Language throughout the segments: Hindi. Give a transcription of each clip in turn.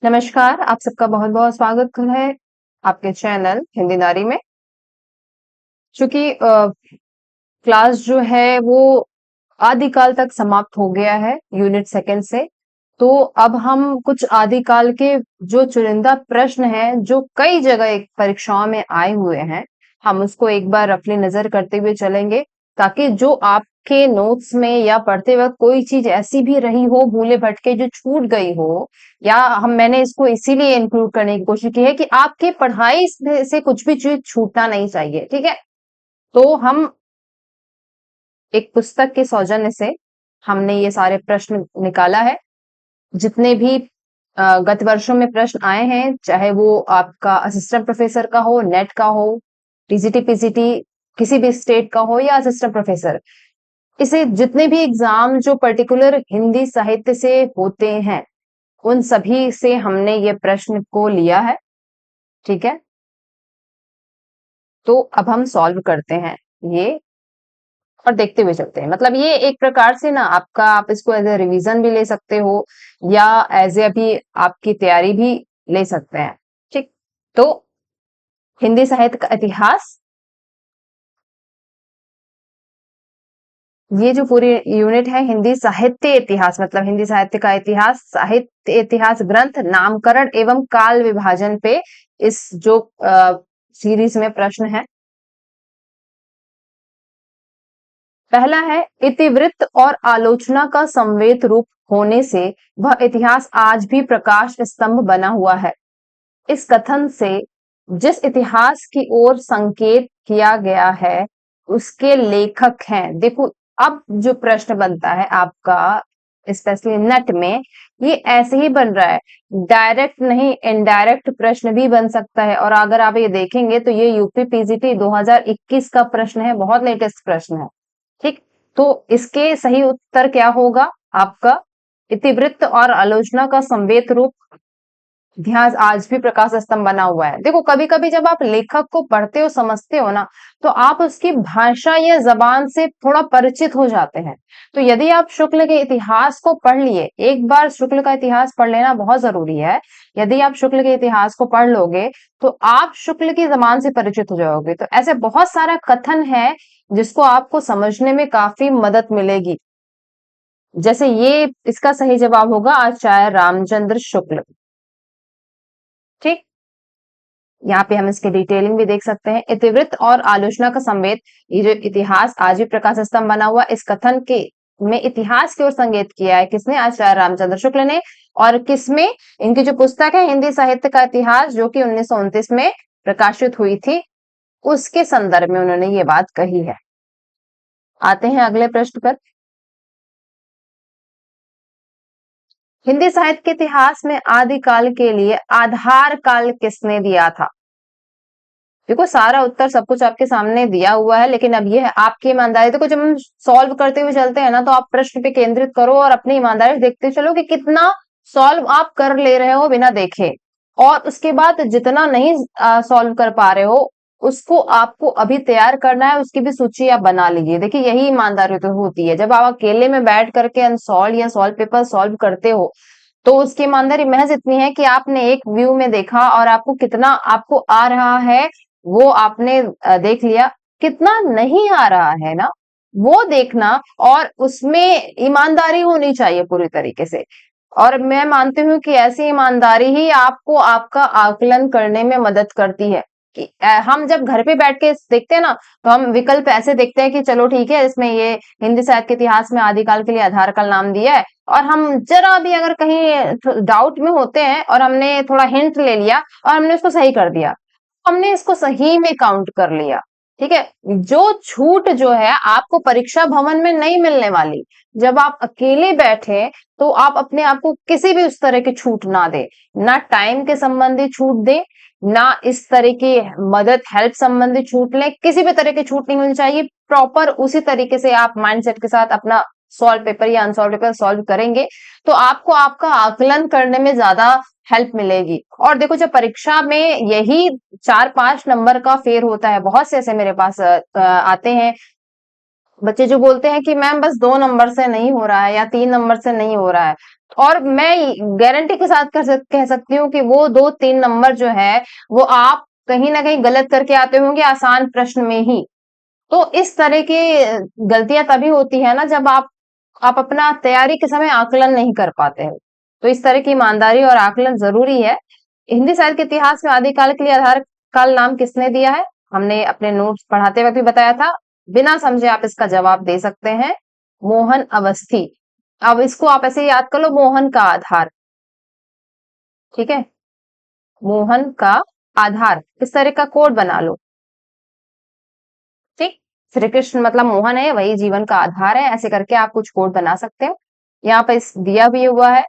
नमस्कार, आप सबका बहुत-बहुत स्वागत है आपके चैनल हिंदी नारी में। चूँकि क्लास जो है वो आदिकाल तक समाप्त हो गया है यूनिट सेकंड से, तो अब हम कुछ आदिकाल के जो चुनिंदा प्रश्न हैं, जो कई जगह एक परीक्षाओं में आए हुए हैं, हम उसको एक बार रफली नज़र करते हुए चलेंगे, ताकि जो आपके नोट्स में या पढ़ते वक़्त कोई चीज़ ऐसी भी रही हो, भूले-भटके जो छूट गई हो, या मैंने इसको इसीलिए इंक्लूड करने की कोशिश की है कि आपकी पढ़ाई से कुछ भी चीज़ छूटना नहीं चाहिए, ठीक है? तो हम एक पुस्तक के सौजन्य से हमने ये सारे प्रश्न निकाला है। जितने भी गत वर्षों में प्रश्न आए हैं, चाहे वो आपका असिस्टेंट प्रोफेसर का हो, नेट का हो, टीजीटी, पीजीटी, किसी भी स्टेट का हो या असिस्टेंट प्रोफेसर, इसे जितने भी एग्जाम जो पर्टिकुलर हिंदी साहित्य से होते हैं, उन सभी से हमने ये प्रश्न को लिया है, ठीक है? तो अब हम सॉल्व करते हैं ये और देखते हुए चलते हैं। मतलब ये एक प्रकार से ना आपका, आप इसको एज ए रिवीजन भी ले सकते हो या एज ए अभी आपकी तैयारी भी ले सकते हैं, ठीक? तो हिंदी साहित्य का इतिहास, ये जो पूरी यूनिट है हिंदी साहित्य इतिहास, मतलब हिंदी साहित्य का इतिहास, साहित्य इतिहास ग्रंथ, नामकरण एवं काल विभाजन पे इस जो सीरीज में प्रश्न है। पहला है, इतिवृत्त और आलोचना का संवेद रूप होने से वह इतिहास आज भी प्रकाश स्तंभ बना हुआ है। इस कथन से जिस इतिहास की ओर संकेत किया गया है उसके लेखक हैं। देखो, अब जो प्रश्न बनता है आपका स्पेशली नेट में, ये ऐसे ही बन रहा है, डायरेक्ट नहीं इनडायरेक्ट प्रश्न भी बन सकता है। और अगर आप ये देखेंगे तो ये यूपी पीजीटी 2021 का प्रश्न है, बहुत लेटेस्ट प्रश्न है, ठीक? तो इसके सही उत्तर क्या होगा आपका? इतिवृत्त और आलोचना का संवेद रूप इतिहास आज भी प्रकाश स्तंभ बना हुआ है। देखो, कभी कभी जब आप लेखक को पढ़ते हो, समझते हो ना, तो आप उसकी भाषा या जबान से थोड़ा परिचित हो जाते हैं। तो यदि आप शुक्ल के इतिहास को पढ़ लिए, एक बार शुक्ल का इतिहास पढ़ लेना बहुत जरूरी है। यदि आप शुक्ल के इतिहास को पढ़ लोगे तो आप शुक्ल की जबान से परिचित हो जाओगे। तो ऐसे बहुत सारा कथन है जिसको आपको समझने में काफी मदद मिलेगी। जैसे ये, इसका सही जवाब होगा आचार्य रामचंद्र शुक्ल, ठीक? यहाँ पे हम इसके डिटेलिंग भी देख सकते हैं। इतिवृत्त और आलोचना का संवेद, ये जो इतिहास आज भी प्रकाश स्तंभ बना हुआ, इस कथन के में इतिहास की ओर संकेत किया है किसने? आचार्य रामचंद्र शुक्ल ने। और किसमें? इनकी जो पुस्तक है हिंदी साहित्य का इतिहास, जो कि 1929 में प्रकाशित हुई थी, उसके संदर्भ में उन्होंने ये बात कही है। आते हैं अगले प्रश्न पर। हिंदी साहित्य के इतिहास में आदिकाल के लिए आधार काल किसने दिया था? देखो, सारा उत्तर सब कुछ आपके सामने दिया हुआ है, लेकिन अब ये है आपकी ईमानदारी। देखो, जब हम सॉल्व करते हुए चलते हैं ना, तो आप प्रश्न पे केंद्रित करो और अपनी ईमानदारी देखते चलो कि कितना सॉल्व आप कर ले रहे हो बिना देखे। और उसके बाद जितना नहीं सॉल्व कर पा रहे हो, उसको आपको अभी तैयार करना है, उसकी भी सूची आप बना लीजिए। देखिए, यही ईमानदारी तो होती है। जब आप अकेले में बैठ करके अनसॉल्व या सॉल्व पेपर सॉल्व करते हो, तो उसकी ईमानदारी महज इतनी है कि आपने एक व्यू में देखा और आपको कितना आपको आ रहा है वो आपने देख लिया, कितना नहीं आ रहा है ना, वो देखना, और उसमें ईमानदारी होनी चाहिए पूरी तरीके से। और मैं मानती हूँ कि ऐसी ईमानदारी ही आपको आपका आकलन करने में मदद करती है। कि हम जब घर पे बैठ के देखते हैं ना, तो हम विकल्प ऐसे देखते हैं कि चलो ठीक है, इसमें ये हिंदी साहित्य के इतिहास में आदिकाल के लिए आधार काल नाम दिया है, और हम जरा भी अगर कहीं डाउट में होते हैं और हमने थोड़ा हिंट ले लिया और हमने उसको सही कर दिया, हमने इसको सही में काउंट कर लिया, ठीक है? जो छूट जो है आपको परीक्षा भवन में नहीं मिलने वाली। जब आप अकेले बैठे तो आप अपने आप को किसी भी उस तरह की छूट ना दे, ना टाइम के संबंधी छूट दे, ना इस तरह की मदद हेल्प संबंधी छूट ले, किसी भी तरह की छूट नहीं होनी चाहिए। प्रॉपर उसी तरीके से आप माइंडसेट के साथ अपना सॉल्व पेपर या अनसॉल्व पेपर सॉल्व करेंगे तो आपको आपका आकलन करने में ज्यादा हेल्प मिलेगी। और देखो, जब परीक्षा में यही 4-5 नंबर का फेर होता है, बहुत से ऐसे मेरे पास आते हैं बच्चे जो बोलते हैं कि मैम बस 2 नंबर से नहीं हो रहा है या 3 नंबर से नहीं हो रहा है, और मैं गारंटी के साथ कह सकती हूँ कि वो 2-3 नंबर जो है वो आप कहीं ना कहीं गलत करके आते होंगे आसान प्रश्न में ही। तो इस तरह की गलतियां तभी होती है ना जब आप अपना तैयारी के समय आकलन नहीं कर पाते हो। तो इस तरह की ईमानदारी और आकलन जरूरी है। हिंदी साहित्य के इतिहास में आदिकाल के लिए आधार काल नाम किसने दिया है? हमने अपने नोट्स पढ़ाते वक्त भी बताया था। बिना समझे आप इसका जवाब दे सकते हैं, मोहन अवस्थी। अब इसको आप ऐसे याद कर लो, मोहन का आधार। ठीक है, मोहन का आधार इस तरह का कोड बना लो। ठीक, श्री कृष्ण मतलब मोहन है, वही जीवन का आधार है, ऐसे करके आप कुछ कोड बना सकते हो। यहाँ पर इस दिया भी हुआ है,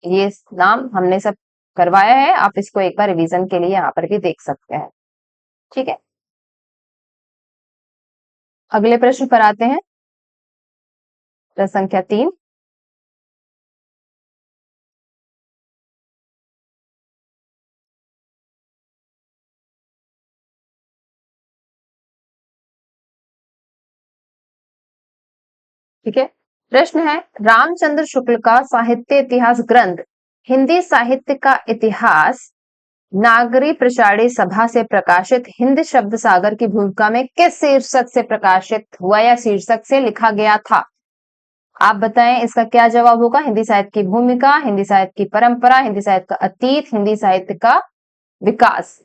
ये नाम हमने सब करवाया है, आप इसको एक बार रिवीजन के लिए यहाँ पर भी देख सकते हैं। ठीक है, अगले प्रश्न पर आते हैं, प्रश्न संख्या 3। ठीक है, प्रश्न है, रामचंद्र शुक्ल का साहित्य इतिहास ग्रंथ हिंदी साहित्य का इतिहास नागरी प्रचारी सभा से प्रकाशित हिंद शब्द सागर की भूमिका में किस शीर्षक से प्रकाशित हुआ या शीर्षक से लिखा गया था? आप बताएं इसका क्या जवाब होगा। हिंदी साहित्य की भूमिका, हिंदी साहित्य की परंपरा, हिंदी साहित्य का अतीत, हिंदी साहित्य का विकास।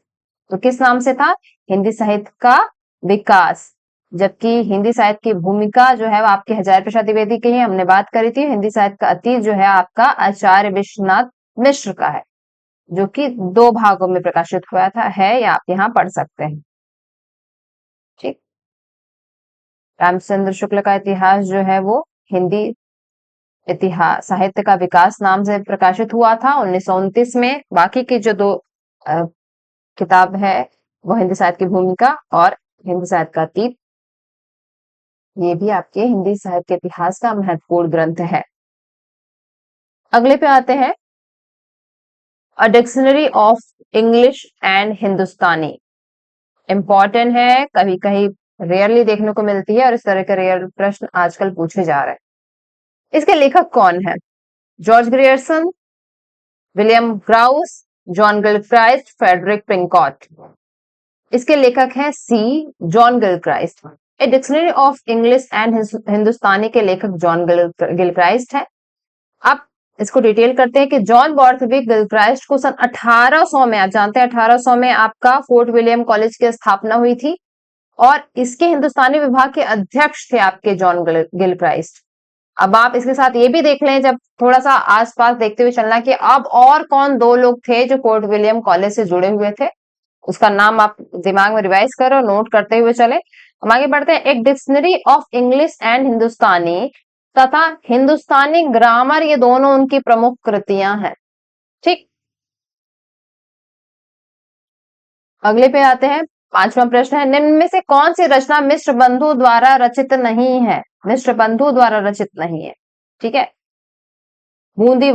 तो किस नाम से था? हिंदी साहित्य का विकास। जबकि हिंदी साहित्य की भूमिका जो है वो आपके हजारी प्रसाद द्विवेदी की है, हमने बात करी थी। हिंदी साहित्य का अतीत जो है आपका आचार्य विश्वनाथ मिश्र का है, जो कि 2 भागों में प्रकाशित हुआ था, है, या आप यहाँ पढ़ सकते हैं। ठीक, रामचंद्र शुक्ल का इतिहास जो है वो हिंदी इतिहास साहित्य का विकास नाम से प्रकाशित हुआ था 1929 में। बाकी की जो 2 किताब है वो हिंदी साहित्य की भूमिका और हिंदी साहित्य का अतीत, ये भी आपके हिंदी साहित्य के इतिहास का महत्वपूर्ण ग्रंथ है। अगले पे आते हैं, a dictionary of English and Hindustani. Important है, कभी कहीं रेयरली देखने को मिलती है और इस तरह के रेयर प्रश्न आजकल पूछे जा रहे हैं। इसके लेखक कौन है? George Grierson, William Growse, John Gilchrist, Frederic Pincott. इसके लेखक हैं C, John Gilchrist. A dictionary of English and Hindustani के लेखक जॉन गिलक्राइस्ट है। अब इसको डिटेल करते हैं कि जॉन बॉर्थविक गिलक्राइस्ट को सन 1800 में, आप जानते हैं 1800 में आपका फोर्ट विलियम कॉलेज की स्थापना हुई थी और इसके हिंदुस्तानी विभाग के अध्यक्ष थे आपके जॉन गिलक्राइस्ट। अब आप इसके साथ ये भी देख लें, जब थोड़ा सा आसपास देखते हुए चलना, कि अब और कौन 2 लोग थे जो फोर्ट विलियम कॉलेज से जुड़े हुए थे, उसका नाम आप दिमाग में रिवाइज करो, नोट करते हुए चले। हम आगे बढ़ते हैं। एक डिक्शनरी ऑफ इंग्लिश एंड हिंदुस्तानी तथा हिंदुस्तानी ग्रामर, ये दोनों उनकी प्रमुख कृतियां हैं। ठीक, अगले पे आते हैं। 5वां प्रश्न है, निम्न में से कौन सी रचना मिश्र बंधु द्वारा रचित नहीं है? मिश्र बंधु द्वारा रचित नहीं है। ठीक है, बूंदी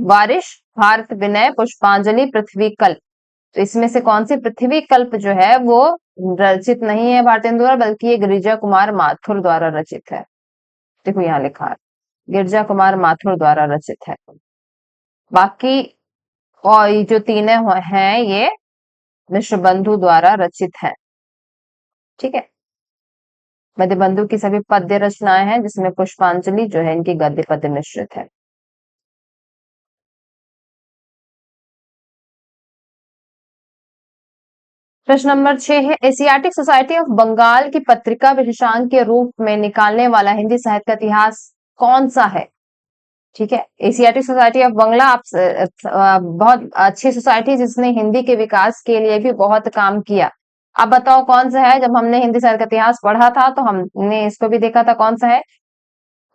बारिश, भारत विनय, पुष्पांजलि, पृथ्वी कल्प। तो इसमें से कौन सी पृथ्वी कल्प जो है वो रचित नहीं है भारतेंदु द्वारा, बल्कि ये गिरिजा कुमार माथुर द्वारा रचित है। देखो यहाँ लिखा है, गिरिजा कुमार माथुर द्वारा रचित है। बाकी और ये जो तीनों हैं ये मिश्र बंधु द्वारा रचित है। ठीक है, गद्य बंधु की सभी पद्य रचनाएं हैं, जिसमें पुष्पांजलि जो है इनकी गद्य पद्य मिश्रित है। प्रश्न नंबर 6 है, एशियाटिक सोसाइटी ऑफ बंगाल की पत्रिका विशेषांक के रूप में निकालने वाला हिंदी साहित्य का इतिहास कौन सा है? ठीक है, एशियाटिक सोसाइटी ऑफ बंगला आप बहुत अच्छी सोसाइटी जिसने हिंदी के विकास के लिए भी बहुत काम किया। आप बताओ कौन सा है? जब हमने हिंदी साहित्य का इतिहास पढ़ा था तो हमने इसको भी देखा था, कौन सा है?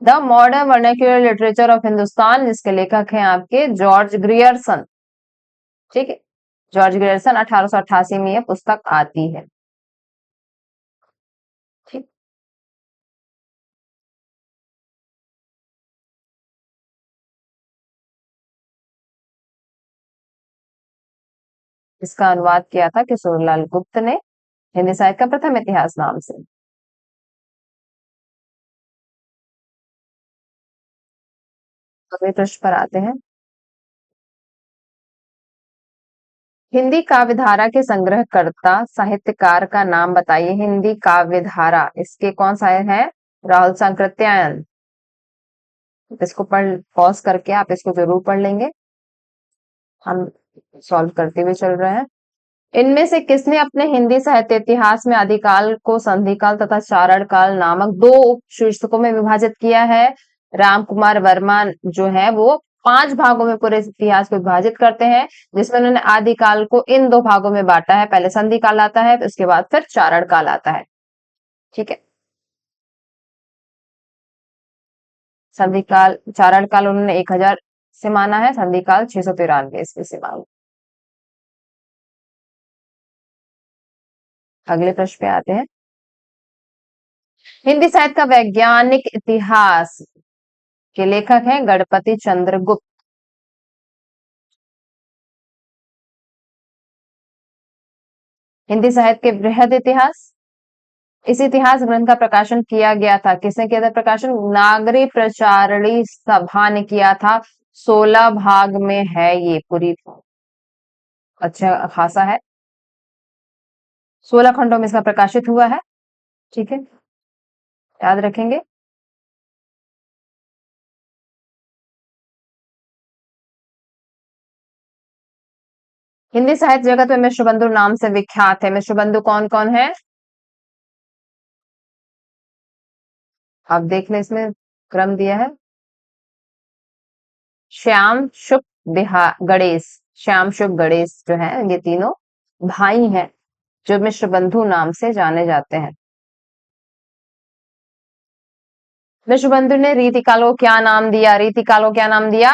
The modern vernacular literature of Hindustan, जिसके लेखक हैं आपके जॉर्ज ग्रियर्सन। ठीक है, जॉर्ज ग्रियर्सन, 1888 में यह पुस्तक आती है। ठीक, इसका अनुवाद किया था किशोरलाल गुप्त ने, हिंदी साहित्य का प्रथम इतिहास नाम से। अगले प्रश्न पर आते हैं। हिंदी काव्य धारा के संग्रहकर्ता साहित्यकार का नाम बताइए। हिंदी काव्य धारा, इसके कौन सा है? राहुल सांकृत्यायन। इसको पढ़ पॉज करके आप इसको जरूर पढ़ लेंगे, हम सॉल्व करते हुए चल रहे हैं। इनमें से किसने अपने हिंदी साहित्य इतिहास में आदिकाल को संधिकाल तथा चारण काल नामक दो उप शीर्षकों में विभाजित किया है? राम कुमार वर्मा जो है वो 5 भागों में पूरे इतिहास को विभाजित करते हैं, जिसमें उन्होंने आदिकाल को इन 2 भागों में बांटा है। पहले संधि काल आता है, उसके बाद फिर चारण काल आता है। ठीक है, संधि काल चारण काल उन्होंने 1000 से माना है, संधि काल 693 ईस्वी से माना। अगले प्रश्न पे आते हैं। हिंदी साहित्य का वैज्ञानिक इतिहास के लेखक हैं गणपति चंद्रगुप्त। हिंदी साहित्य के बृहद इतिहास, इस इतिहास ग्रंथ का प्रकाशन किया गया था, किसने किया था प्रकाशन? नागरी प्रचारणी सभा ने किया था। 16 भाग में है ये पूरी, अच्छा खासा है, 16 खंडों में इसका प्रकाशित हुआ है। ठीक है, याद रखेंगे। हिंदी साहित्य जगत में मिश्र बंधु नाम से विख्यात है। मिश्र बंधु कौन कौन है? आप देख लें, इसमें क्रम दिया है। श्याम शुक गणेश, श्याम शुक गणेश जो है ये तीनों भाई हैं जो मिश्र बंधु नाम से जाने जाते हैं। मिश्र बंधु ने रीति काल को क्या नाम दिया? रीति काल को क्या नाम दिया?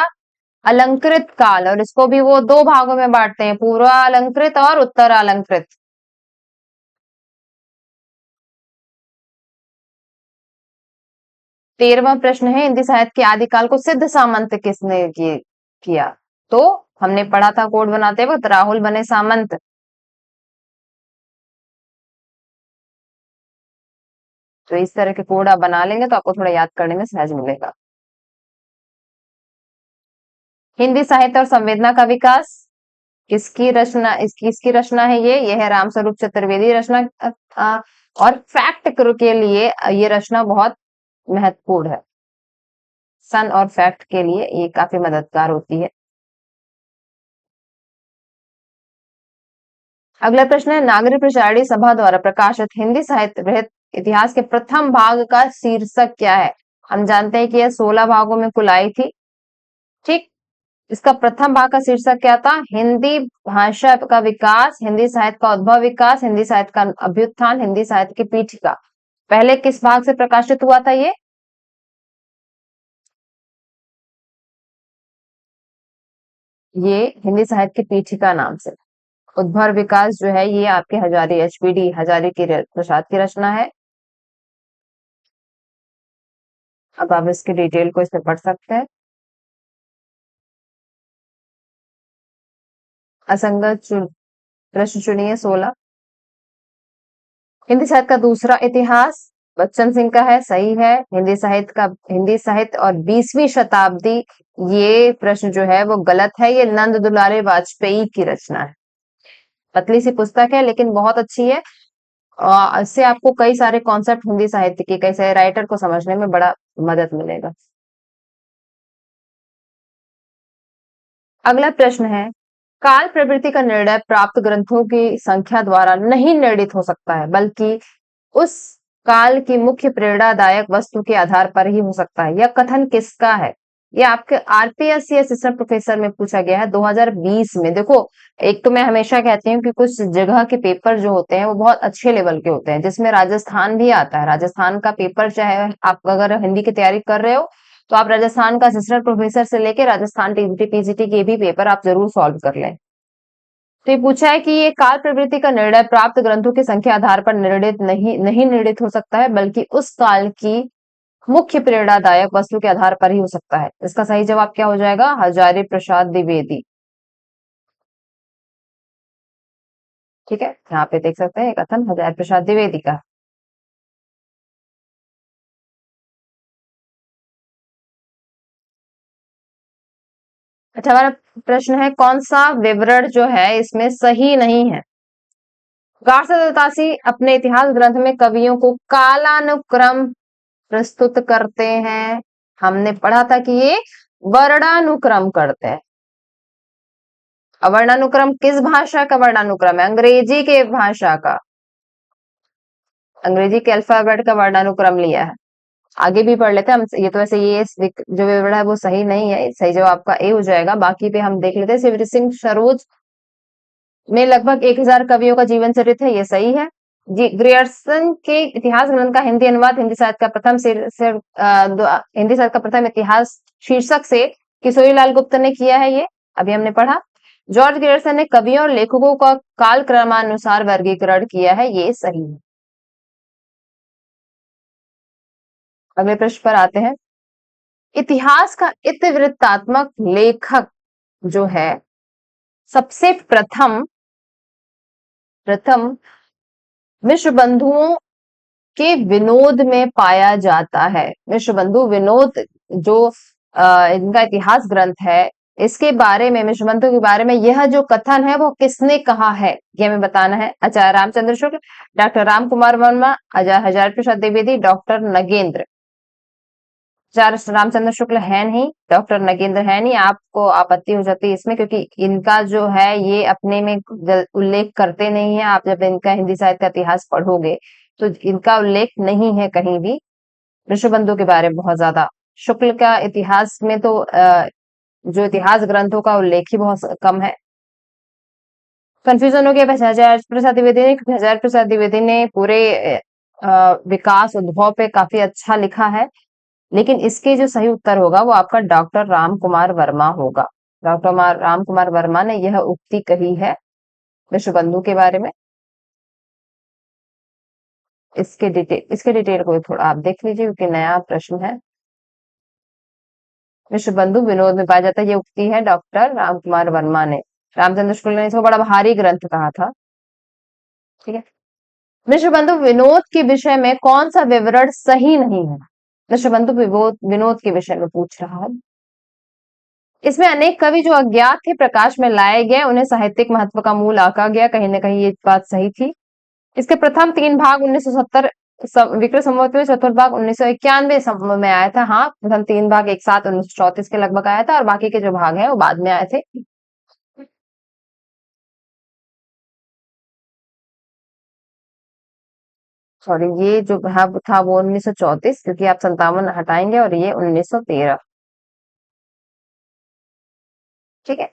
अलंकृत काल। और इसको भी वो 2 भागों में बांटते हैं, पूर्वालंकृत और उत्तरालंकृत। तेरहवां प्रश्न है, हिंदी साहित्य के आदिकाल को सिद्ध सामंत किसने किया? तो हमने पढ़ा था कोड बनाते वक्त, राहुल बने सामंत। तो इस तरह के कोड आप बना लेंगे तो आपको थोड़ा याद करने में सहज मिलेगा। हिंदी साहित्य और संवेदना का विकास, किसकी रचना, इसकी रचना है ये है रामस्वरूप चतुर्वेदी रचना। और फैक्ट के लिए ये रचना बहुत महत्वपूर्ण है, सन और फैक्ट के लिए ये काफी मददगार होती है। अगला प्रश्न है, नागरिक प्रचारणी सभा द्वारा प्रकाशित हिंदी साहित्य बृहद इतिहास के प्रथम भाग का शीर्षक क्या है? हम जानते हैं कि यह 16 भागों में कुल आई थी। ठीक, इसका प्रथम भाग का शीर्षक क्या था? हिंदी भाषा का विकास, हिंदी साहित्य का उद्भव विकास, हिंदी साहित्य का अभ्युत्थान, हिंदी साहित्य की पीठिका। पहले किस भाग से प्रकाशित हुआ था ये हिंदी साहित्य की पीठिका नाम से। उद्भव विकास जो है ये आपके हजारी एचपीडी हजारी की प्रसाद की रचना है। अब आप इसकी डिटेल को इसमें पढ़ सकते हैं। असंगत प्रश्न चुनिए 16। हिंदी साहित्य का दूसरा इतिहास बच्चन सिंह का है, सही है। हिंदी साहित्य और 20वीं शताब्दी, ये प्रश्न जो है वो गलत है, ये नंद दुलारे वाजपेयी की रचना है। पतली सी पुस्तक है लेकिन बहुत अच्छी है, और इससे आपको कई सारे कॉन्सेप्ट हिंदी साहित्य के, कई सारे राइटर को समझने में बड़ा मदद मिलेगा। अगला प्रश्न है, काल प्रवृत्ति का निर्णय प्राप्त ग्रंथों की संख्या द्वारा नहीं निर्णित हो सकता है, बल्कि उस काल की मुख्य प्रेरणादायक वस्तु के आधार पर ही हो सकता है। यह कथन किसका है? ये आपके आरपीएससी असिस्टेंट प्रोफेसर में पूछा गया है 2020 में। देखो, एक तो मैं हमेशा कहती हूँ कि कुछ जगह के पेपर जो होते हैं वो बहुत अच्छे लेवल के होते हैं, जिसमें राजस्थान भी आता है। राजस्थान का पेपर, चाहे आप अगर हिंदी की तैयारी कर रहे हो तो आप राजस्थान का असिस्टेंट प्रोफेसर से लेके राजस्थान टीजीटी पीजीटी के भी पेपर आप जरूर सॉल्व कर लें। तो ये पूछा है कि ये काल प्रवृत्ति का निर्णय प्राप्त ग्रंथों की संख्या आधार पर निर्णित नहीं निर्णित हो सकता है, बल्कि उस काल की मुख्य प्रेरणादायक वस्तु के आधार पर ही हो सकता है। इसका सही जवाब क्या हो जाएगा? हजारी प्रसाद द्विवेदी। ठीक है, यहाँ पे देख सकते हैं कथन हजारी प्रसाद द्विवेदी का। अच्छा, हमारा प्रश्न है कौन सा विवरण जो है इसमें सही नहीं है। गार्सतासी अपने इतिहास ग्रंथ में कवियों को कालानुक्रम प्रस्तुत करते हैं। हमने पढ़ा था कि ये वर्णानुक्रम करते हैं। वर्णानुक्रम किस भाषा का वर्णानुक्रम है? अंग्रेजी के भाषा का, अंग्रेजी के अल्फाबेट का वर्णानुक्रम लिया है। आगे भी पढ़ लेते हैं हम। ये तो वैसे ये जो विवरण है वो सही नहीं है, सही जवाब आपका ए हो जाएगा। बाकी पे हम देख लेते हैं। शिवरी सिंह सरोज में लगभग 1000 कवियों का जीवन चरित्र है, ये सही है। जी, ग्रियर्सन के इतिहास ग्रंथ का हिंदी अनुवाद हिंदी साहित्य का प्रथम हिंदी साहित्य का प्रथम इतिहास शीर्षक से किशोरीलाल गुप्त ने किया है, ये अभी हमने पढ़ा। जॉर्ज ग्रियर्सन ने कवियों और लेखकों का काल क्रमानुसार वर्गीकरण किया है, ये सही है। अगले प्रश्न पर आते हैं। इतिहास का इतिवृत्तात्मक लेखक जो है सबसे प्रथम विश्व बंधुओं के विनोद में पाया जाता है। विश्व बंधु विनोद जो इनका इतिहास ग्रंथ है, इसके बारे में, विश्व बंधु के बारे में यह जो कथन है वो किसने कहा है, ये हमें बताना है। आचार्य रामचंद्र शुक्ल, डॉक्टर राम कुमार वर्मा, आचार्य हजारी प्रसाद द्विवेदी, डॉक्टर नगेंद्र। आचार्य रामचंद्र शुक्ल है नहीं, डॉक्टर नगेंद्र है नहीं। आपको आपत्ति हो जाती है इसमें, क्योंकि इनका जो है ये अपने में उल्लेख करते नहीं है। आप जब इनका हिंदी साहित्य का इतिहास पढ़ोगे तो इनका उल्लेख नहीं है कहीं भी विश्व बंधु के बारे में बहुत ज्यादा। शुक्ल का इतिहास में तो जो इतिहास ग्रंथों का उल्लेख ही बहुत कम है। कंफ्यूजन हो गया हजारी प्रसाद द्विवेदी ने, क्योंकि हजारी प्रसाद द्विवेदी ने पूरे विकास उद्भव पे काफी अच्छा लिखा है। लेकिन इसके जो सही उत्तर होगा वो आपका डॉक्टर राम कुमार वर्मा होगा। डॉक्टर राम कुमार वर्मा ने यह उक्ति कही है विश्व बंधु के बारे में। इसके डिटेल को थोड़ा आप देख लीजिए, क्योंकि नया प्रश्न है। विश्व बंधु विनोद में पाया जाता है, ये उक्ति है डॉक्टर राम कुमार वर्मा ने। रामचंद्र शुक्ल ने इसको बड़ा भारी ग्रंथ कहा था। ठीक है। विश्व बंधु विनोद के विषय में कौन सा विवरण सही नहीं है? विश्व बंधु विनोद के विषय में पूछ रहा है। इसमें अनेक कवि जो अज्ञात थे प्रकाश में लाए गए, उन्हें साहित्यिक महत्व का मूल आंका गया। कहीं ना कहीं ये बात सही थी। इसके प्रथम 3 भाग 1970 विक्रम संवत में, चतुर्थ भाग 1991 में आया था। हाँ, प्रथम 3 भाग एक साथ 1934 के लगभग आया था, और बाकी के जो भाग हैं वो बाद में आए थे। सॉरी, ये जो भाग था वो 1934, क्योंकि आप 57 हटाएंगे, और ये 1913। ठीक है।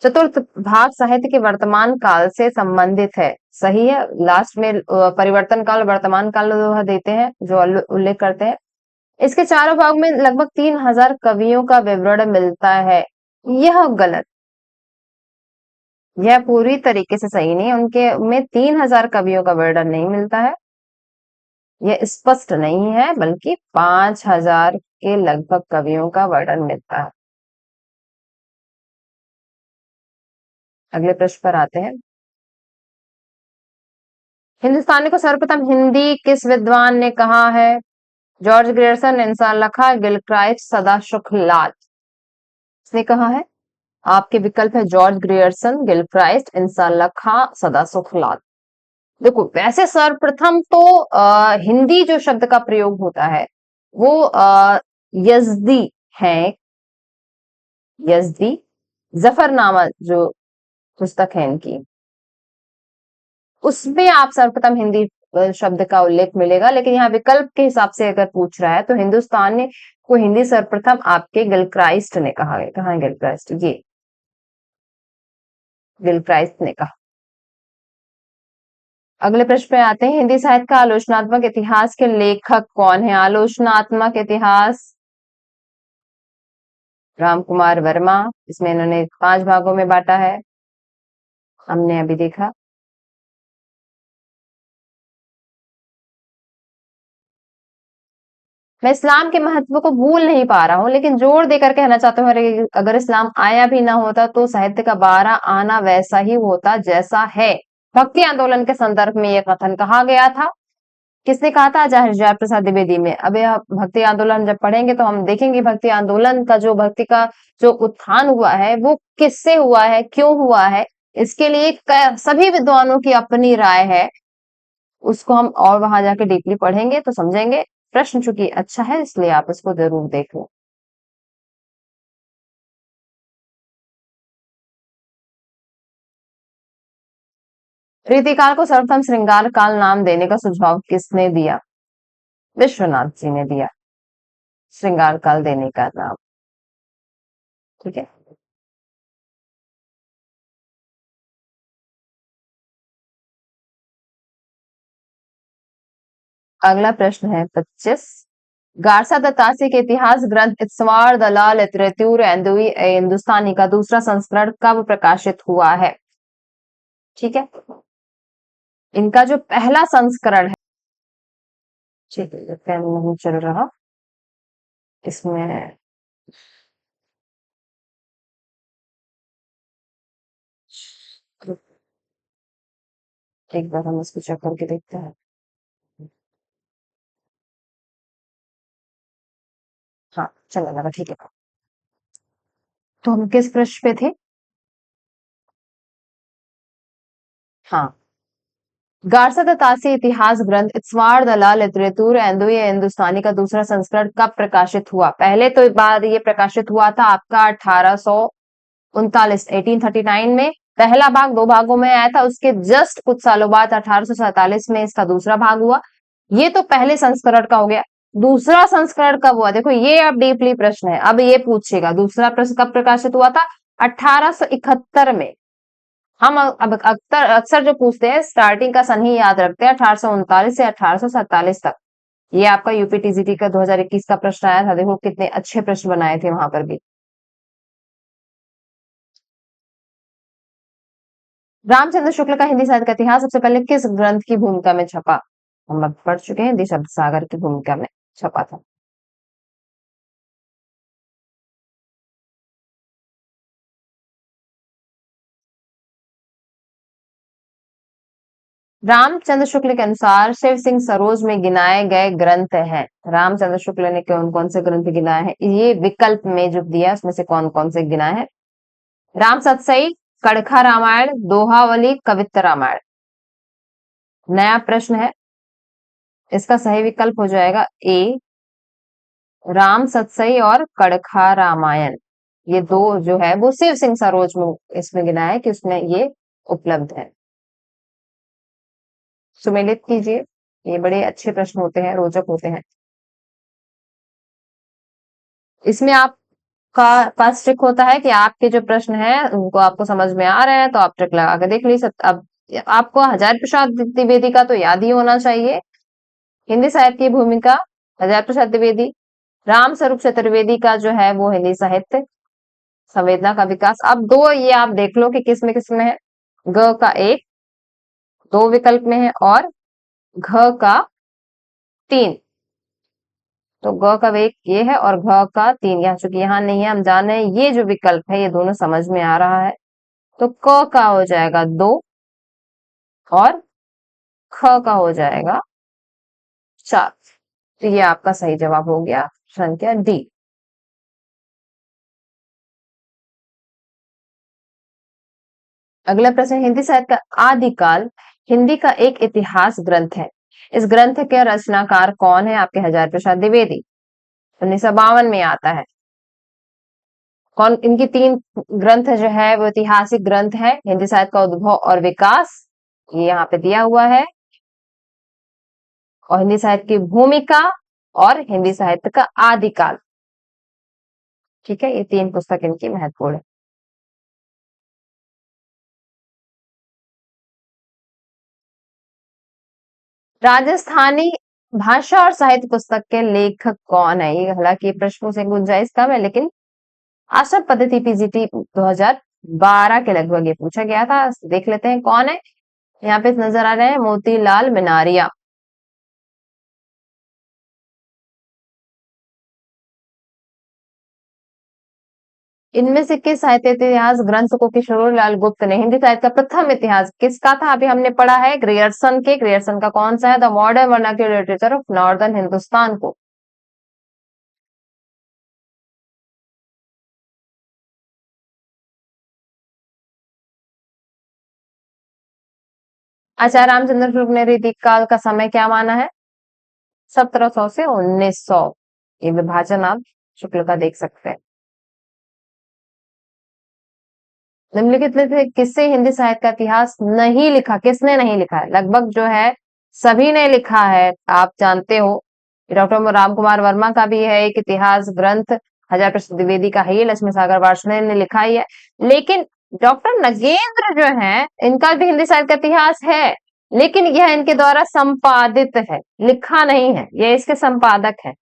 चतुर्थ भाग साहित्य के वर्तमान काल से संबंधित है, सही है। लास्ट में परिवर्तन काल, वर्तमान काल जो देते हैं, जो उल्लेख करते हैं। इसके चारों भाग में लगभग 3000 कवियों का विवरण मिलता है, यह गलत। यह पूरी तरीके से सही नहीं है। उनके में 3000 कवियों का विवरण नहीं मिलता है, यह स्पष्ट नहीं है, बल्कि 5000 के लगभग कवियों का वर्णन मिलता है। अगले प्रश्न पर आते हैं। हिंदुस्तानी को सर्वप्रथम हिंदी किस विद्वान ने कहा है? जॉर्ज ग्रियर्सन, इंसान लखा, गिलक्राइस्ट, सदाशुख लाल। इसने कहा है। आपके विकल्प है जॉर्ज ग्रियर्सन, गिलक्राइस्ट, इंसान लखा, सदाशुख लाल। देखो, वैसे सर्वप्रथम तो हिंदी जो शब्द का प्रयोग होता है वो यजदी है। यजदी जफरनामा जो पुस्तक है इनकी, उसमें आप सर्वप्रथम हिंदी शब्द का उल्लेख मिलेगा। लेकिन यहाँ विकल्प के हिसाब से अगर पूछ रहा है तो हिंदुस्तान ने को हिंदी सर्वप्रथम आपके गिलक्राइस्ट ने कहा है। कहा है गिलक्राइस्ट? ये गिलक्राइस्ट ने कहा। अगले प्रश्न पे आते हैं। हिंदी साहित्य का आलोचनात्मक इतिहास के लेखक कौन है? आलोचनात्मक इतिहास राम कुमार वर्मा। इसमें इन्होंने 5 भागों में बांटा है, हमने अभी देखा। मैं इस्लाम के महत्व को भूल नहीं पा रहा हूं, लेकिन जोर देकर कहना चाहता हूँ, अगर इस्लाम आया भी ना होता तो साहित्य का 12 आना वैसा ही होता जैसा है। भक्ति आंदोलन के संदर्भ में यह कथन कहा गया था। किसने कहा था? आचार्य हरिश्चंद्र प्रसाद द्विवेदी में। अब यह भक्ति आंदोलन जब पढ़ेंगे तो हम देखेंगे भक्ति आंदोलन का भक्ति का जो उत्थान हुआ है वो किससे हुआ है, क्यों हुआ है, इसके लिए सभी विद्वानों की अपनी राय है। उसको हम और वहां जाके डीपली पढ़ेंगे तो समझेंगे। प्रश्न चूंकि अच्छा है इसलिए आप इसको जरूर देख लो। रीतिकाल को सर्वप्रथम श्रृंगार काल नाम देने का सुझाव किसने दिया? विश्वनाथ जी ने दिया श्रृंगार काल देने का नाम। ठीक है। अगला प्रश्न है 25। गारसा दत्तासी के इतिहास ग्रंथ इत्सवार दलाल लिटरेचर हिंदुस्तानी का दूसरा संस्करण कब प्रकाशित हुआ है? ठीक है। इनका जो पहला संस्करण है, ठीक है, पेन नहीं चल रहा इसमें। एक बार हम इसको चेक करके देखते हैं। हाँ, चला लगा, ठीक है। तो हम किस पृष्ठ पे थे? हाँ, गारसा दत्तासी इतिहास ग्रंथ इत्सवार दलाल लिटरेचर हिंदुस्तानी का दूसरा संस्करण कब प्रकाशित हुआ? पहले तो बार ये प्रकाशित हुआ था आपका 1839 1839 में। पहला भाग 2 भागों में आया था। उसके जस्ट कुछ सालों बाद 1847 में इसका दूसरा भाग हुआ। ये तो पहले संस्करण का हो गया। दूसरा संस्करण कब हुआ? देखो ये अब डीपली प्रश्न है। अब ये पूछेगा दूसरा प्रश्न कब प्रकाशित हुआ था? 1871 में। हम अब अक्सर अक्सर जो पूछते हैं स्टार्टिंग का सन ही याद रखते हैं, 1839 से 1847 तक। ये आपका यूपीटीजीटी का 2021 का प्रश्न आया था। देखो कितने अच्छे प्रश्न बनाए थे वहां पर भी। रामचंद्र शुक्ल का हिंदी साहित्य का इतिहास सबसे पहले किस ग्रंथ की भूमिका में छपा? हम अब पढ़ चुके हैं, हिंदी शब्द सागर की भूमिका में छपा था। रामचंद्र शुक्ल के अनुसार शिव सिंह सरोज में गिनाए गए ग्रंथ हैं। रामचंद्र शुक्ल ने कौन कौन से ग्रंथ गिनाए हैं? ये विकल्प में जो दिया उसमें से कौन कौन से गिनाए हैं? राम सतसई, कड़खा रामायण, दोहावली, कवित्त रामायण। नया प्रश्न है। इसका सही विकल्प हो जाएगा ए, राम सतसई और कड़खा रामायण। ये दो जो है वो शिव सिंह सरोज में इसमें गिना है कि उसमें ये उपलब्ध है। सुमेलित कीजिए। ये बड़े अच्छे प्रश्न होते हैं, रोचक होते हैं। इसमें आपका पास ट्रिक होता है कि आपके जो प्रश्न है उनको आपको समझ में आ रहे हैं तो आप ट्रिक लगा के देख लीजिए। अब आपको हजार प्रसाद द्विवेदी का तो याद ही होना चाहिए। हिंदी साहित्य की भूमिका हजार प्रसाद द्विवेदी। राम स्वरूप चतुर्वेदी का जो है वो हिंदी साहित्य संवेदना का विकास। अब दो ये आप देख लो कि किस में है। ग का एक, दो विकल्प में है, और घ का तीन। तो ग का एक ये है और घ का तीन। यहाँ चूंकि यहाँ नहीं है, हम जान रहे हैं ये जो विकल्प है ये दोनों समझ में आ रहा है। तो क का हो जाएगा दो और ख का हो जाएगा चार। तो ये आपका सही जवाब हो गया, संख्या डी। अगला प्रश्न, हिंदी साहित्य का आदिकाल हिंदी का एक इतिहास ग्रंथ है। इस ग्रंथ के रचनाकार कौन है? आपके हजार प्रसाद द्विवेदी। 1952 में आता है। कौन? इनकी तीन ग्रंथ जो है वो ऐतिहासिक ग्रंथ है। हिंदी साहित्य का उद्भव और विकास, ये यहाँ पे दिया हुआ है, और हिंदी साहित्य की भूमिका, और हिंदी साहित्य का आदिकाल। ठीक है, ये तीन पुस्तक इनकी महत्वपूर्ण है। राजस्थानी भाषा और साहित्य पुस्तक के लेखक कौन है? ये हालांकि प्रश्नों से गुंजाइश कम है, लेकिन आशा पद्धति पीजीटी 2012 के लगभग ये पूछा गया था। देख लेते हैं कौन है। यहाँ पे नजर आ रहे हैं मोतीलाल मिनारिया। इनमें से किस साहित्य इतिहास ग्रंथ को किशोरीलाल गुप्त ने हिंदी साहित्य का प्रथम इतिहास किसका था? अभी हमने पढ़ा है ग्रियर्सन का कौन सा है? The modern vernacular literature of northern Hindustan को। आचार्य रामचंद्र शुक्ल ने ऋतिक काल का समय क्या माना है? 1700 से 1900। ये विभाजन आप शुक्ल का देख सकते हैं। निम्नलिखित में से किससे हिंदी साहित्य का इतिहास नहीं लिखा? किसने नहीं लिखा है? लगभग जो है सभी ने लिखा है, आप जानते हो। डॉक्टर राम कुमार वर्मा का भी है एक इतिहास ग्रंथ, हजार प्रसाद द्विवेदी का है, लक्ष्मी सागर वार्ष्णेय ने लिखा ही है। लेकिन डॉक्टर नगेंद्र जो है, इनका भी हिंदी साहित्य का इतिहास है, लेकिन यह इनके द्वारा संपादित है, लिखा नहीं है। ये इसके संपादक है,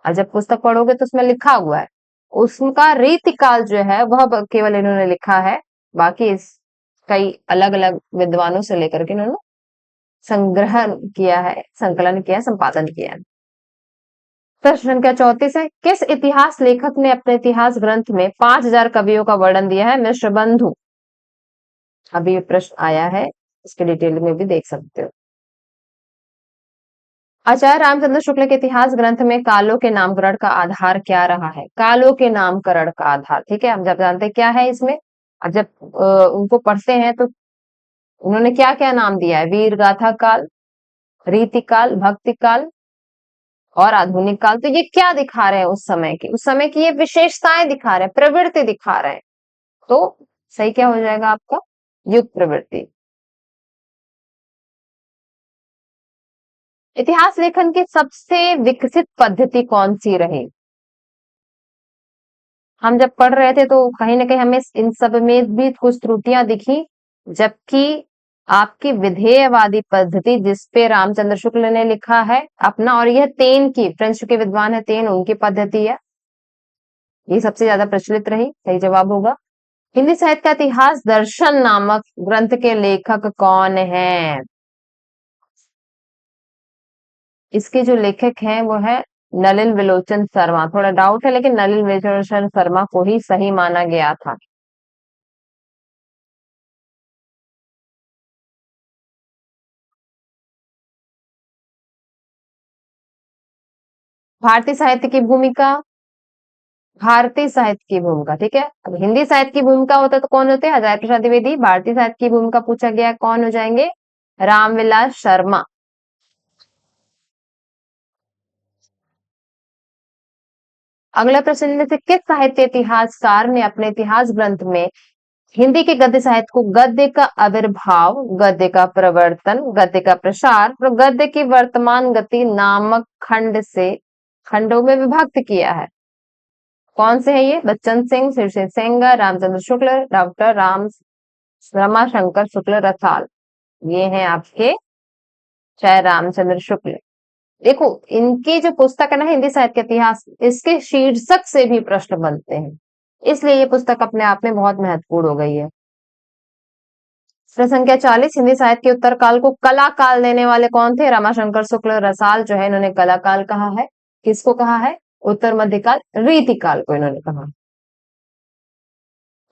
और जब पुस्तक पढ़ोगे तो उसमें लिखा हुआ है। उसका रीतिकाल जो है वह केवल इन्होंने लिखा है, बाकी इस कई अलग अलग विद्वानों से लेकर के इन्होंने संग्रह किया है, संकलन किया है, संपादन किया है। प्रश्न संख्या 34 है, किस इतिहास लेखक ने अपने इतिहास ग्रंथ में 5000 कवियों का वर्णन दिया है? मिश्र बंधु। अभी ये प्रश्न आया है, इसके डिटेल में भी देख सकते हो। आचार्य रामचंद्र शुक्ल के इतिहास ग्रंथ में कालों के नामकरण का आधार क्या रहा है? कालों के नामकरण का आधार, ठीक है, हम जब जानते हैं क्या है इसमें। अब जब उनको पढ़ते हैं तो उन्होंने क्या क्या नाम दिया है? वीर गाथा काल, रीति काल, भक्ति काल और आधुनिक काल। तो ये क्या दिखा रहे हैं? उस समय की ये विशेषताएं दिखा रहे हैं, प्रवृत्ति दिखा रहे हैं। तो सही क्या हो जाएगा आपका? युग प्रवृत्ति। इतिहास लेखन की सबसे विकसित पद्धति कौन सी रही? हम जब पढ़ रहे थे तो कहीं ना कहीं हमें इन सब में भी कुछ त्रुटियां दिखी, जबकि आपकी विधेयवादी पद्धति जिसपे रामचंद्र शुक्ल ने लिखा है अपना, और यह तेन की, फ्रेंच के विद्वान है तेन, उनकी पद्धति है, ये सबसे ज्यादा प्रचलित रही। सही जवाब होगा। हिंदी साहित्य का इतिहास दर्शन नामक ग्रंथ के लेखक कौन है? इसके जो लेखक हैं वो है नलिन विलोचन शर्मा। थोड़ा डाउट है, लेकिन नलिन विलोचन शर्मा को ही सही माना गया था। भारतीय साहित्य की भूमिका, भारतीय साहित्य की भूमिका, ठीक है। अब हिंदी साहित्य की भूमिका होता तो कौन होते? हजारी प्रसाद द्विवेदी। भारतीय साहित्य की भूमिका पूछा गया, कौन हो जाएंगे? रामविलास शर्मा। अगला प्रश्न में से किस साहित्य इतिहासकार ने अपने इतिहास ग्रंथ में हिंदी के गद्य साहित्य को गद्य का आविर्भाव, गद्य का प्रवर्तन, गद्य का प्रसार और गद्य की वर्तमान गति नामक खंडों में विभक्त किया है? कौन से है ये? बच्चन सिंह, शीर्षेन सेंगर, रामचंद्र शुक्ल, डॉक्टर रमाशंकर शुक्ल रसाल। ये हैं आपके चाहे रामचंद्र शुक्ल। देखो, इनकी जो पुस्तक है ना हिंदी साहित्य का इतिहास, इसके शीर्षक से भी प्रश्न बनते हैं, इसलिए ये पुस्तक अपने आप में बहुत महत्वपूर्ण हो गई है। प्रश्न संख्या 40, हिंदी साहित्य के उत्तर काल को कला काल देने वाले कौन थे? रमाशंकर शुक्ल रसाल जो है इन्होंने कला काल कहा है। किसको कहा है? उत्तर मध्यकाल, रीतिकाल को इन्होंने कहा।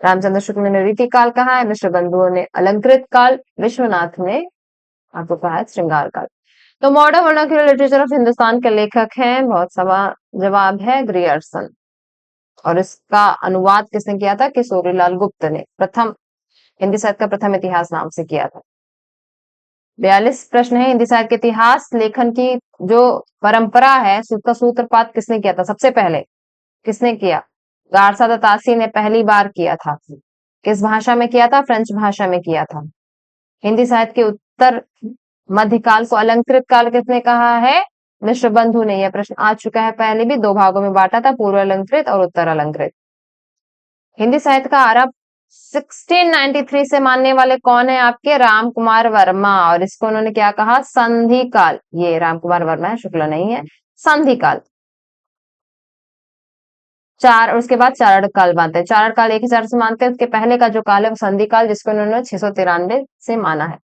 रामचंद्र शुक्ल ने रीति काल कहा है, मिश्र बंधुओं ने अलंकृत काल, विश्वनाथ ने आपको कहा है श्रृंगार काल। तो modern vernacular literature of Hindustan के लेखक हैं, बहुत सवा जवाब है ग्रियर्सन, और इसका अनुवाद किसने किया था? किशोरीलाल गुप्त ने प्रथम हिंदी साहित्य का प्रथम इतिहास नाम से किया था। 42 प्रश्न है, हिंदी साहित्य के इतिहास लेखन की जो परंपरा है उसका सूत्रपात किसने किया था? सबसे पहले किसने किया? गारसा दत्तासी ने पहली बार किया था। किस भाषा में किया था? फ्रेंच भाषा में किया था। हिंदी साहित्य के उत्तर मध्यकाल को अलंकृत काल किसने कहा है? मिश्र बंधु ने। यह प्रश्न आ चुका है, पहले भी 2 भागों में बांटा था, पूर्व अलंकृत और उत्तर अलंकृत। हिंदी साहित्य का आरंभ 1693 से मानने वाले कौन है आपके? राम कुमार वर्मा, और इसको उन्होंने क्या कहा? संधि काल। ये राम कुमार वर्मा है, शुक्ला नहीं है, संधि काल। चार, और उसके बाद चारण काल मानते हैं। चारण काल 1000 से मानते हैं, उसके पहले का जो काल है वो संधि काल, जिसको उन्होंने 693 से माना है।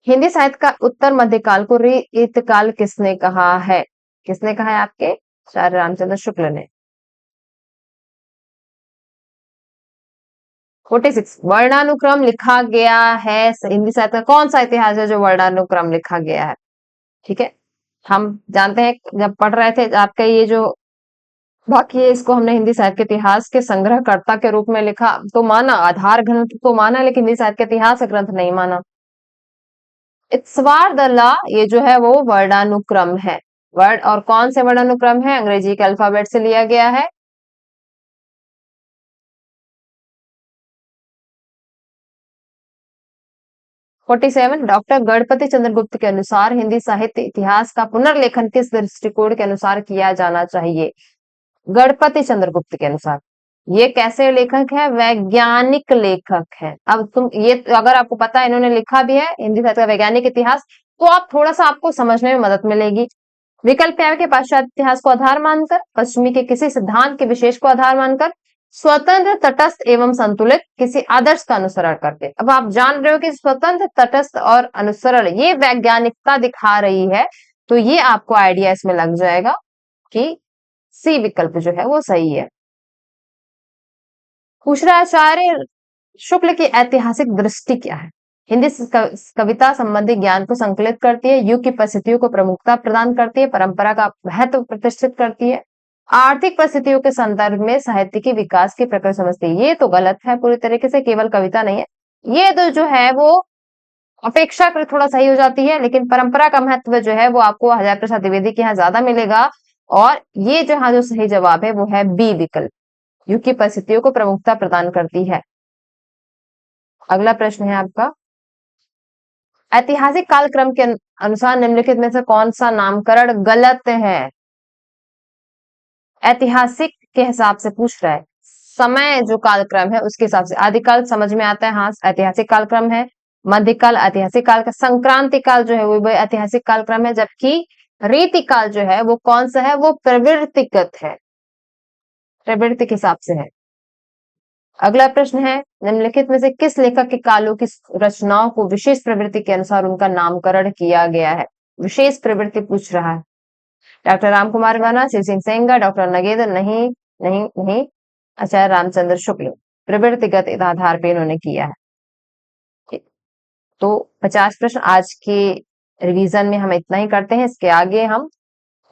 हिंदी साहित्य का उत्तर मध्यकाल को रीत काल किसने कहा है? किसने कहा है? आपके आचार्य रामचंद्र शुक्ल ने। 46 वर्णानुक्रम लिखा गया है हिंदी साहित्य का कौन सा इतिहास है जो वर्णानुक्रम लिखा गया है? ठीक है, हम जानते हैं जब पढ़ रहे थे आपका ये जो बाकी है इसको हमने हिंदी साहित्य के इतिहास के संग्रहकर्ता के रूप में लिखा तो माना, आधार ग्रंथ तो माना, लेकिन हिंदी साहित्य के इतिहास ग्रंथ नहीं माना। इत्सवार द लॉ ये जो है वो वर्णानुक्रम है। वर्ड और कौन से वर्णानुक्रम है? अंग्रेजी के अल्फाबेट से लिया गया है। Forty seven doctor Ganpati Chandragupta के अनुसार हिंदी साहित्य इतिहास का पुनर्लेखन किस दृष्टिकोण के अनुसार किया जाना चाहिए? गणपति चंद्रगुप्त के अनुसार। ये कैसे लेखक है? वैज्ञानिक लेखक है। अब तुम ये अगर आपको पता है इन्होंने लिखा भी है हिंदी साहित्य का वैज्ञानिक इतिहास, तो आप थोड़ा सा आपको समझने में मदद मिलेगी। विकल्प क्या है कि पाश्चात्य इतिहास को आधार मानकर, पश्चिमी के किसी सिद्धांत के विशेष को आधार मानकर, स्वतंत्र, तटस्थ एवं संतुलित किसी आदर्श का अनुसरण करके। अब आप जान रहे हो कि स्वतंत्र, तटस्थ और अनुसरण ये वैज्ञानिकता दिखा रही है, तो ये आपको आइडिया इसमें लग जाएगा कि सी विकल्प जो है वो सही है। पूछ रहा है आचार्य शुक्ल की ऐतिहासिक दृष्टि क्या है? हिंदी कविता संबंधी ज्ञान को संकलित करती है, युग की परिस्थितियों को प्रमुखता प्रदान करती है, परंपरा का महत्व प्रतिष्ठित करती है, आर्थिक परिस्थितियों के संदर्भ में साहित्य के विकास की प्रकृति समझती है। ये तो गलत है पूरी तरीके से, केवल कविता नहीं है ये तो जो है वो अपेक्षाकृत थोड़ा सही हो जाती है, लेकिन परंपरा का महत्व जो है वो आपको हजारी प्रसाद द्विवेदी के यहाँ ज्यादा मिलेगा। और ये जो हाँ जो सही जवाब है वो है बी विकल्प, युग की परिस्थितियों को प्रमुखता प्रदान करती है। अगला प्रश्न है आपका, ऐतिहासिक कालक्रम के अनुसार निम्नलिखित में से कौन सा नामकरण गलत है? ऐतिहासिक के हिसाब से पूछ रहा है, समय जो कालक्रम है उसके हिसाब से आदिकाल समझ में आता है, हाँ ऐतिहासिक कालक्रम है। मध्यकाल ऐतिहासिक काल का, संक्रांति काल जो है वो भी ऐतिहासिक कालक्रम है, जबकि रीतिकाल जो है वो कौन सा है? वो प्रवृत्तिगत है, प्रवृत्ति के हिसाब से है। अगला प्रश्न है, निम्नलिखित में से किस लेखक के कालों की रचनाओं को विशेष प्रवृत्ति के अनुसार उनका नामकरण किया गया है? विशेष प्रवृत्ति पूछ रहा है। डॉक्टर रामकुमार वर्मा, शिव सिंह सेंगर, डॉक्टर नगेंद्र, नहीं नहीं नहीं, आचार्य रामचंद्र शुक्ल। प्रवृत्तिगत आधार पे इन्होंने किया है। तो 50 प्रश्न आज के रिवीजन में हम इतना ही करते हैं। इसके आगे हम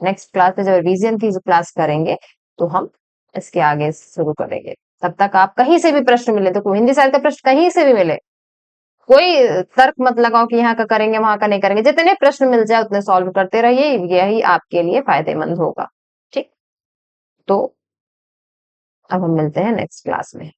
नेक्स्ट क्लास में जब रिवीजन की क्लास करेंगे तो हम इसके आगे शुरू करेंगे। तब तक आप कहीं से भी प्रश्न मिले, तो हिंदी साहित्य का प्रश्न कहीं से भी मिले, कोई तर्क मत लगाओ कि यहाँ का करेंगे वहां का नहीं करेंगे, जितने प्रश्न मिल जाए उतने सॉल्व करते रहिए, यही आपके लिए फायदेमंद होगा। ठीक, तो अब हम मिलते हैं नेक्स्ट क्लास में।